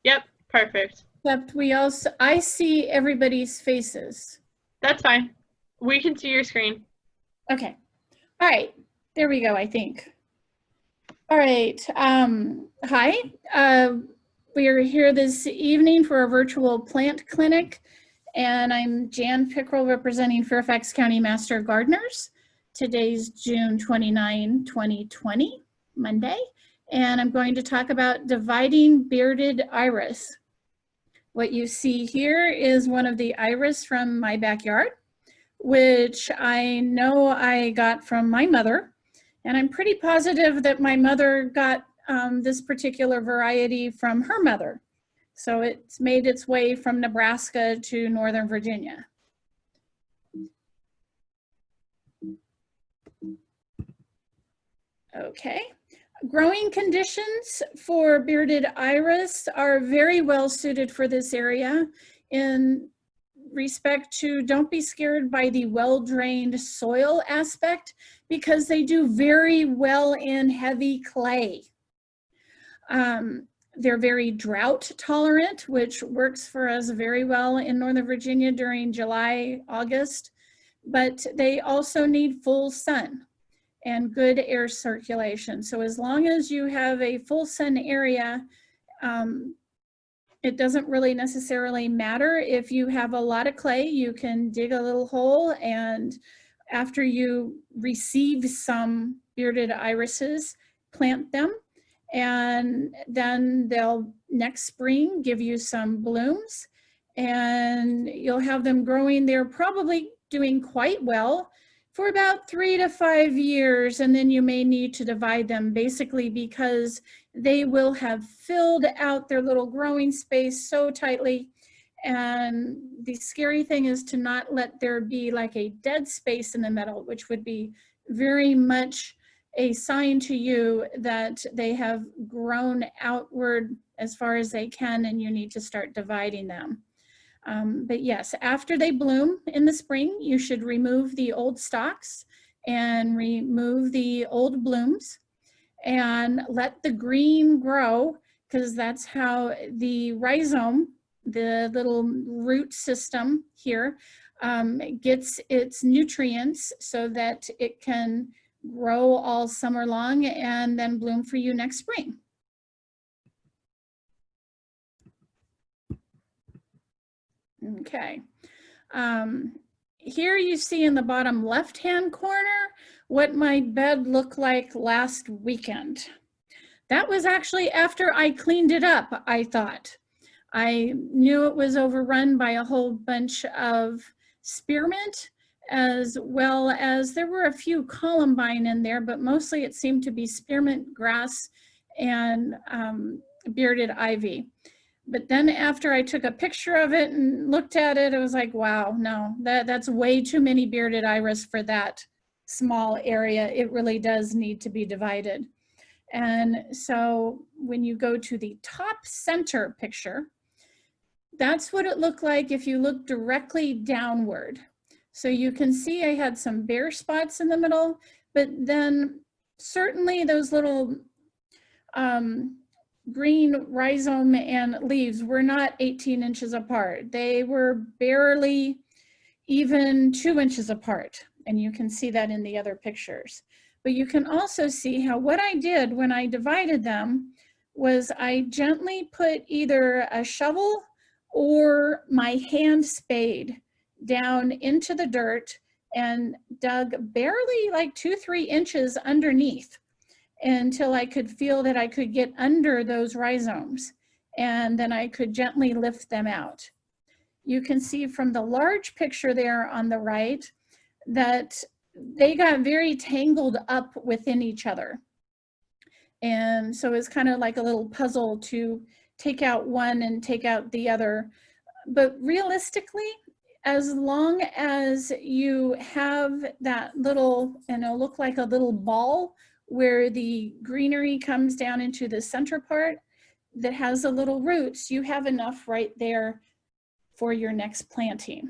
Yep, perfect. Except I see everybody's faces. That's fine. We can see your screen. Okay. All right. There we go, I think. All right. Hi. We are here this evening for a virtual plant clinic, and I'm Jan Pickrell representing Fairfax County Master Gardeners. Today's June 29, 2020, Monday, and I'm going to talk about dividing bearded iris. What you see here is one of the iris from my backyard, which I know I got from my mother. And I'm pretty positive that my mother got this particular variety from her mother. So it's made its way from Nebraska to Northern Virginia. Okay. Growing conditions for bearded iris are very well suited for this area in respect to don't be scared by the well-drained soil aspect, because they do very well in heavy clay. They're very drought tolerant, which works for us very well in Northern Virginia during July, August, but they also need full sun and good air circulation. So as long as you have a full sun area, it doesn't really necessarily matter if you have a lot of clay. You can dig a little hole, and after you receive some bearded irises, plant them, and then they'll next spring give you some blooms, and you'll have them growing. They're probably doing quite well for about 3 to 5 years, and then you may need to divide them, basically because they will have filled out their little growing space so tightly. And the scary thing is to not let there be like a dead space in the middle, which would be very much a sign to you that they have grown outward as far as they can, and you need to start dividing them. But yes, after they bloom in the spring, you should remove the old stalks and remove the old blooms and let the green grow, because that's how the rhizome, the little root system here, gets its nutrients so that it can grow all summer long and then bloom for you next spring. Okay. Here you see in the bottom left-hand corner what my bed looked like last weekend. That was actually after I cleaned it up, I thought. I knew it was overrun by a whole bunch of spearmint, as well as there were a few columbine in there, but mostly it seemed to be spearmint grass and bearded ivy. But then after I took a picture of it and looked at it, it was like, wow, no, that's way too many bearded iris for that small area. It really does need to be divided. And so when you go to the top center picture, that's what it looked like if you look directly downward. So you can see I had some bare spots in the middle, but then certainly those little green rhizome and leaves were not 18 inches apart. They were barely even 2 inches apart. And you can see that in the other pictures. But you can also see how what I did when I divided them was I gently put either a shovel or my hand spade down into the dirt and dug barely like 2-3 inches underneath until I could feel that I could get under those rhizomes, and then I could gently lift them out. You can see from the large picture there on the right that they got very tangled up within each other. And so it's kind of like a little puzzle to take out one and take out the other. But realistically, as long as you have that little, and it'll look like a little ball where the greenery comes down into the center part that has the little roots, you have enough right there for your next planting.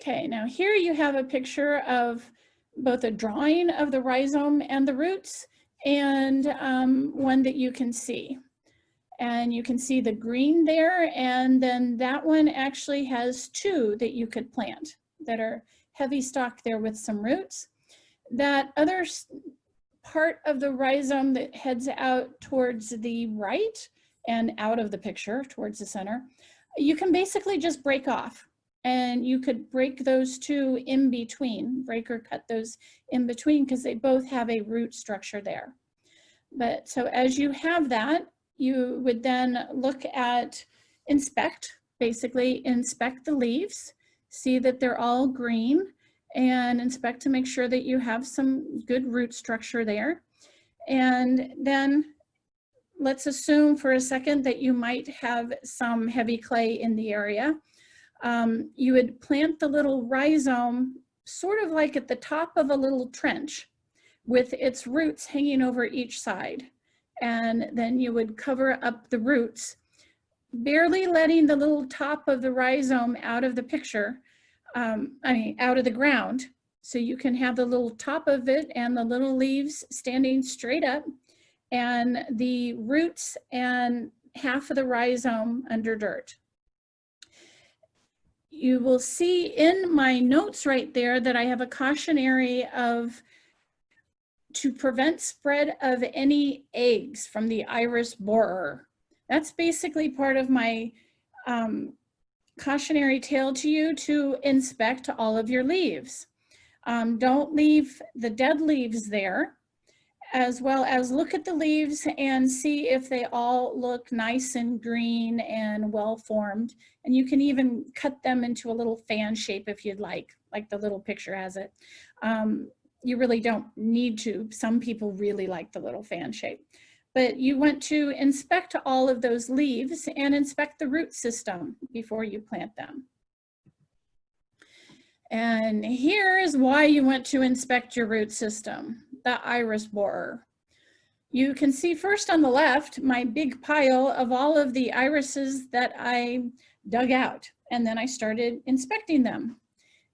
Okay, now here you have a picture of both a drawing of the rhizome and the roots, and one that you can see. And you can see the green there, and then that one actually has 2 that you could plant that are heavy stalk there with some roots. That other part of the rhizome that heads out towards the right and out of the picture towards the center, you can basically just break off, and you could break those 2 in between, break or cut those in between, because they both have a root structure there. But so as you have that, you would then look at, basically inspect the leaves, see that they're all green, and inspect to make sure that you have some good root structure there. And then let's assume for a second that you might have some heavy clay in the area. You would plant the little rhizome sort of like at the top of a little trench with its roots hanging over each side. And then you would cover up the roots, barely letting the little top of the rhizome out of the picture, out of the ground. So you can have the little top of it and the little leaves standing straight up, and the roots and half of the rhizome under dirt. You will see in my notes right there that I have a cautionary of to prevent spread of any eggs from the iris borer. That's basically part of my cautionary tale to you, to inspect all of your leaves. Don't leave the dead leaves there, as well as look at the leaves and see if they all look nice and green and well formed. And you can even cut them into a little fan shape if you'd like the little picture has it. You really don't need to. Some people really like the little fan shape. But you want to inspect all of those leaves and inspect the root system before you plant them. And here is why you want to inspect your root system, the iris borer. You can see first on the left, my big pile of all of the irises that I dug out, and then I started inspecting them.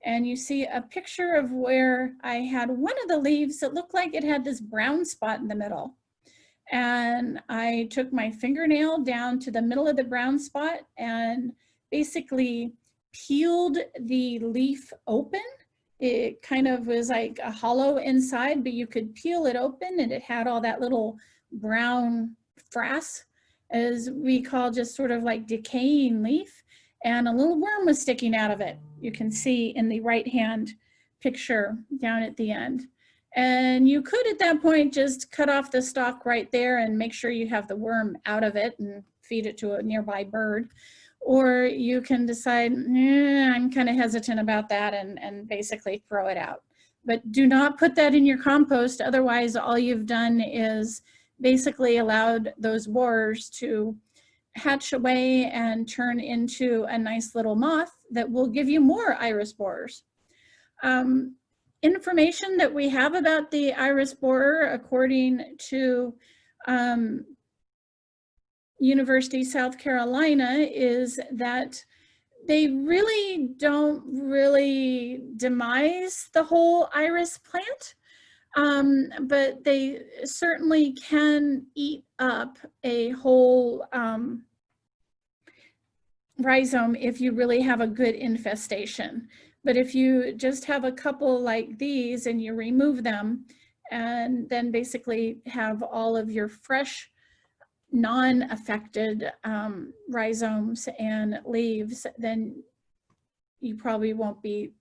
And you see a picture of where I had one of the leaves that looked like it had this brown spot in the middle. And I took my fingernail down to the middle of the brown spot and basically peeled the leaf open. It kind of was like a hollow inside, but you could peel it open, and it had all that little brown frass, as we call just sort of like decaying leaf, and a little worm was sticking out of it. You can see in the right-hand picture down at the end. And you could at that point just cut off the stalk right there and make sure you have the worm out of it and feed it to a nearby bird. Or you can decide, I'm kind of hesitant about that, and basically throw it out. But do not put that in your compost, otherwise all you've done is basically allowed those borers to hatch away and turn into a nice little moth that will give you more iris borers. Information that we have about the iris borer, according to University of South Carolina, is that they really don't demise the whole iris plant, but they certainly can eat up a whole rhizome if you really have a good infestation. But if you just have a couple like these and you remove them and then basically have all of your fresh, non-affected rhizomes and leaves, then you probably won't be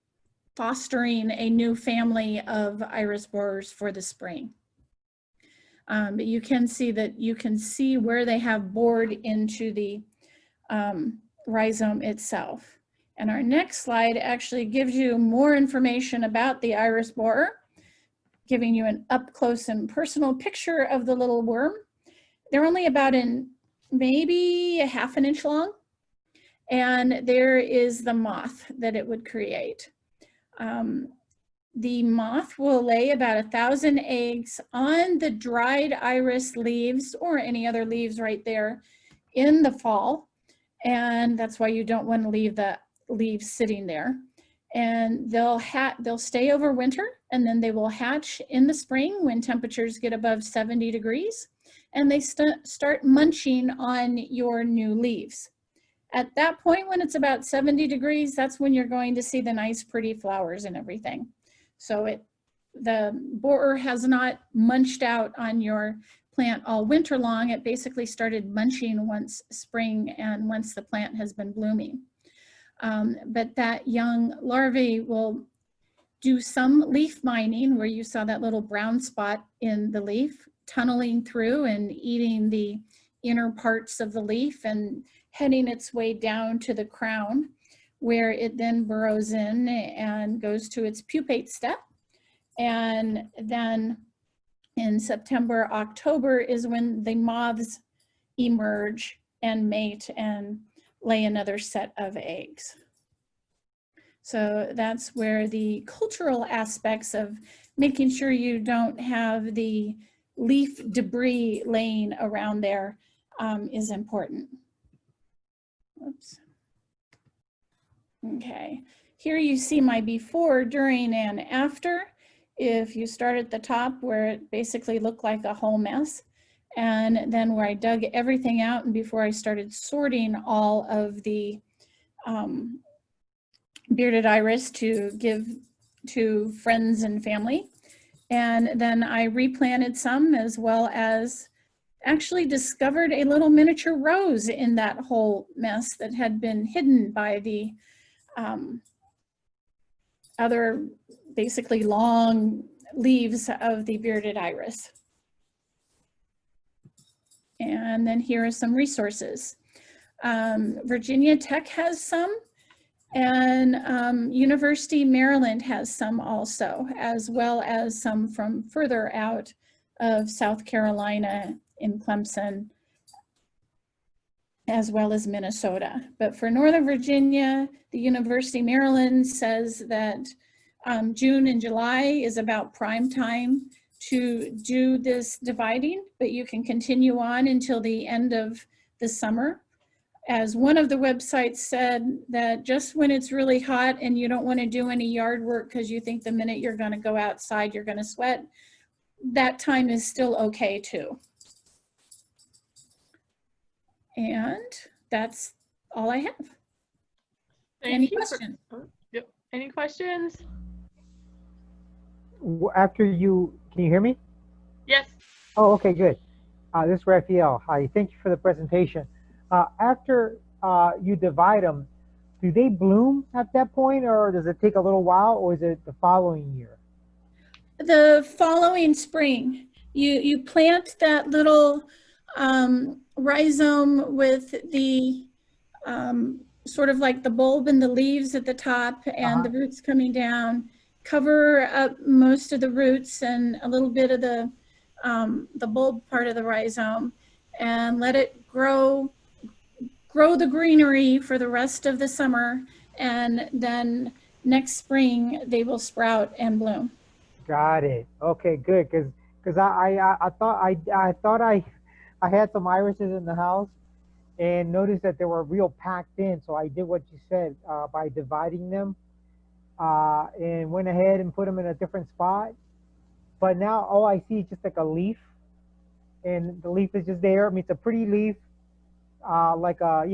fostering a new family of iris borers for the spring. But you can see that you can see where they have bored into the rhizome itself. And our next slide actually gives you more information about the iris borer, giving you an up close and personal picture of the little worm. They're only about maybe a ½ inch long. And there is the moth that it would create. The moth will lay about 1,000 eggs on the dried iris leaves or any other leaves right there in the fall. And that's why you don't want to leave the leaves sitting there. And they'll stay over winter, and then they will hatch in the spring when temperatures get above 70 degrees. and they start munching on your new leaves. At that point, when it's about 70 degrees, that's when you're going to see the nice pretty flowers and everything. So the borer has not munched out on your plant all winter long. It basically started munching once spring and once the plant has been blooming. But that young larvae will do some leaf mining, where you saw that little brown spot in the leaf, tunneling through and eating the inner parts of the leaf and heading its way down to the crown, where it then burrows in and goes to its pupate step. And then in September, October is when the moths emerge and mate and lay another set of eggs. So that's where the cultural aspects of making sure you don't have the leaf debris laying around there is important. Oops. Okay, here you see my before, during, and after. If you start at the top where it basically looked like a whole mess, and then where I dug everything out and before I started sorting all of the bearded iris to give to friends and family. And then I replanted some, as well as actually discovered a little miniature rose in that whole mess that had been hidden by the other basically long leaves of the bearded iris. And then here are some resources. Virginia Tech has some, and University Maryland has some also, as well as some from further out of South Carolina in Clemson, as well as Minnesota. But for Northern Virginia, the University of Maryland says that June and July is about prime time to do this dividing, but you can continue on until the end of the summer. As one of the websites said, that just when it's really hot and you don't want to do any yard work because you think the minute you're going to go outside you're going to sweat, that time is still okay too. And that's all I have. Any questions? Yep. Any questions? After you, can you hear me? Yes. Oh, okay, good. This is Raphael. Hi, thank you for the presentation. After you divide them, do they bloom at that point, or does it take a little while, or is it the following year? The following spring. You plant that little rhizome with the sort of like the bulb and the leaves at the top and the roots coming down. Cover up most of the roots and a little bit of the bulb part of the rhizome, and let it grow the greenery for the rest of the summer, and then next spring they will sprout and bloom. Got it. Okay, good. Because I thought I had some irises in the house and noticed that they were real packed in. So I did what you said by dividing them. And went ahead and put them in a different spot. But now all I see is just like a leaf, and the leaf is just there. I mean, it's a pretty leaf, like a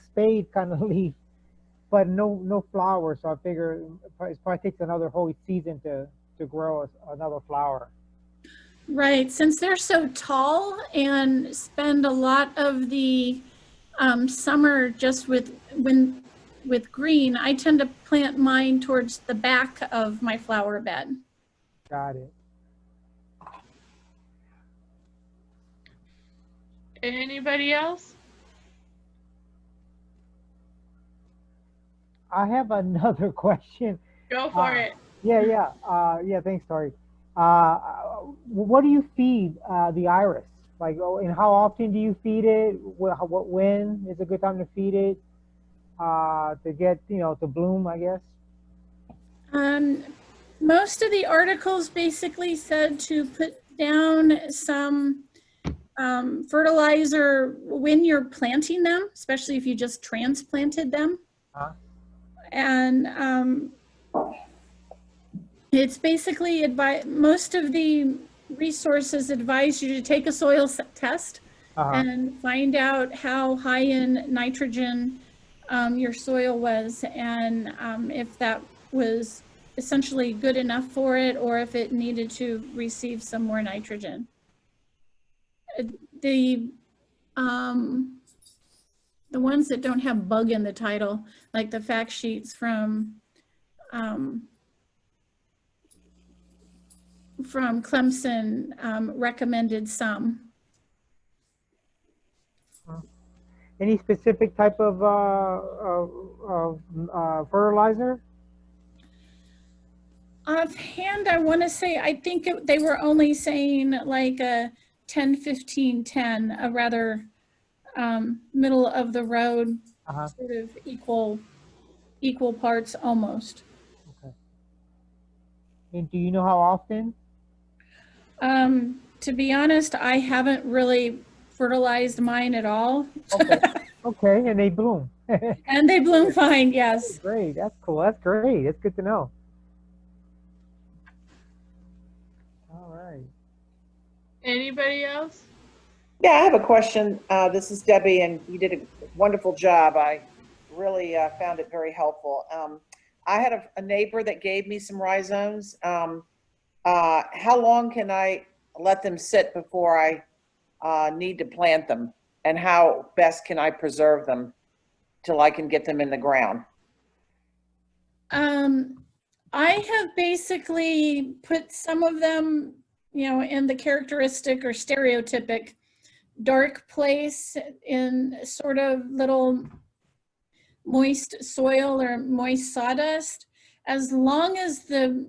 spade kind of leaf, but no flower. So I figure it probably takes another whole season to grow another flower. Right, since they're so tall and spend a lot of the summer just with green, I tend to plant mine towards the back of my flower bed. Got it. Anybody else? I have another question. Go for it. Yeah, thanks, Tori. What do you feed the iris? Like, and how often do you feed it? When is a good time to feed it to get, to bloom, I guess? Most of the articles basically said to put down some fertilizer when you're planting them, especially if you just transplanted them. And It's basically most of the resources advise you to take a soil test and find out how high in nitrogen your soil was, and if that was essentially good enough for it or if it needed to receive some more nitrogen. The ones that don't have bug in the title, like the fact sheets from Clemson, recommended some. Any specific type of fertilizer? Offhand, I want to say, I think they were only saying like a 10-15-10, a rather middle of the road, sort of equal parts almost. Okay. And do you know how often? To be honest, I haven't really fertilized mine at all. Okay. Okay, and they bloom. And they bloom fine, yes. Great, that's cool. That's great. That's good to know. All right. Anybody else? Yeah, I have a question. This is Debbie, and you did a wonderful job. I really found it very helpful. I had a neighbor that gave me some rhizomes. How long can I let them sit before I need to plant them? And how best can I preserve them till I can get them in the ground? I have basically put some of them, in the characteristic or stereotypic dark place in sort of little moist soil or moist sawdust. As long as the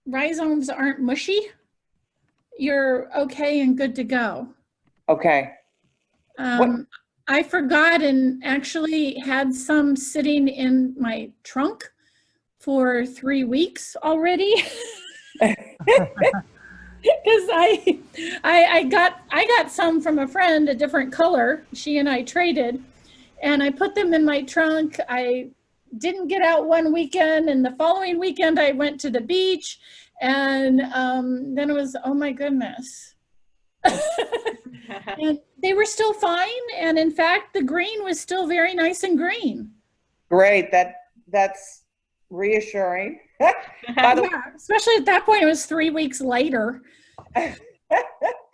rhizomes aren't mushy, you're okay and good to go. Okay. I forgot and actually had some sitting in my trunk for 3 weeks already. Because I got some from a friend, a different color. She and I traded, and I put them in my trunk. I didn't get out one weekend, and the following weekend I went to the beach, and then it was, oh my goodness. And they were still fine, and in fact the green was still very nice and green. Great, that's reassuring. By the way, especially at that point, it was 3 weeks later.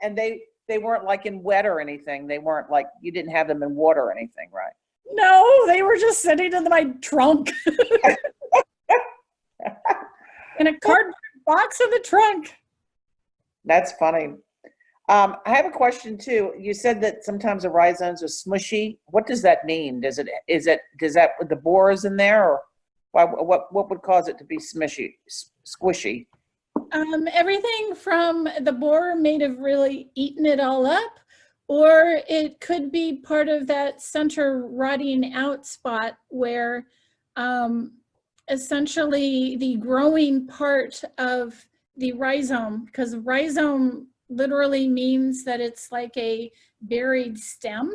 and they weren't like in wet or anything. They weren't like, you didn't have them in water or anything, right? No, they were just sitting in my trunk. In a cardboard box in the trunk. That's funny. I have a question too. You said that sometimes the rhizomes are smushy. What does that mean? Does that with the borers in there, or what would cause it to be squishy? Everything from the borer may have really eaten it all up, or it could be part of that center rotting out spot where essentially the growing part of the rhizome, because rhizome literally means that it's like a buried stem.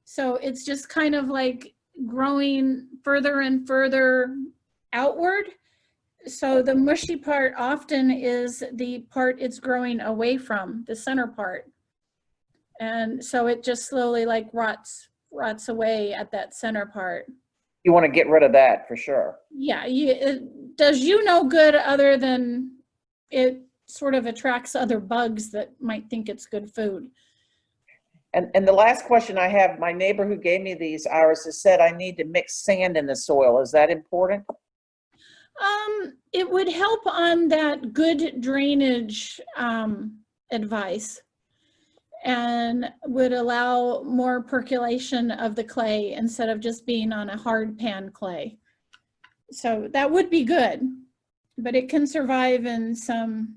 So it's just kind of like growing further and further outward. So the mushy part often is the part it's growing away from, the center part. And so it just slowly like rots away at that center part. You want to get rid of that for sure. Yeah, it does you no good other than it sort of attracts other bugs that might think it's good food. And the last question I have, my neighbor who gave me these irises said I need to mix sand in the soil. Is that important? It would help on that good drainage advice, and would allow more percolation of the clay instead of just being on a hard pan clay. So that would be good, but it can survive in some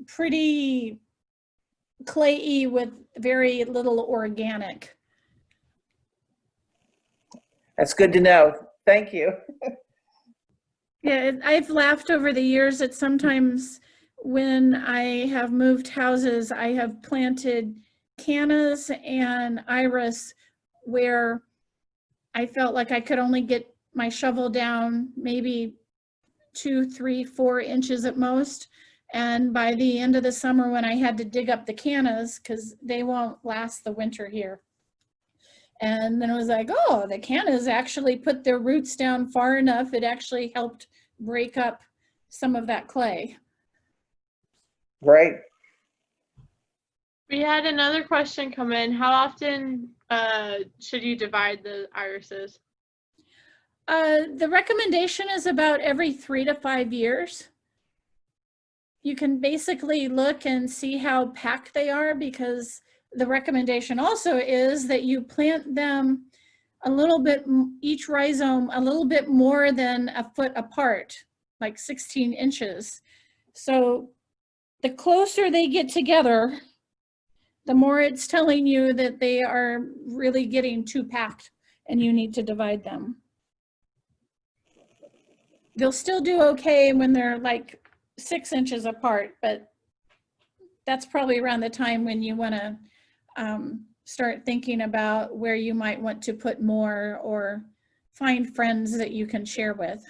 pretty clayey with very little organic. That's good to know. Thank you. Yeah, I've laughed over the years that sometimes when I have moved houses, I have planted cannas and iris where I felt like I could only get my shovel down maybe 2, 3, 4 inches at most. And by the end of the summer, when I had to dig up the cannas, because they won't last the winter here. And then I was like, oh, the cannas actually put their roots down far enough. It actually helped break up some of that clay. Great. We had another question come in. How often should you divide the irises? The recommendation is about every 3 to 5 years. You can basically look and see how packed they are, because the recommendation also is that you plant them a little bit, each rhizome a little bit more than a foot apart, like 16 inches. So the closer they get together, the more it's telling you that they are really getting too packed and you need to divide them. They'll still do okay when they're like 6 inches apart, but that's probably around the time when you want to start thinking about where you might want to put more or find friends that you can share with.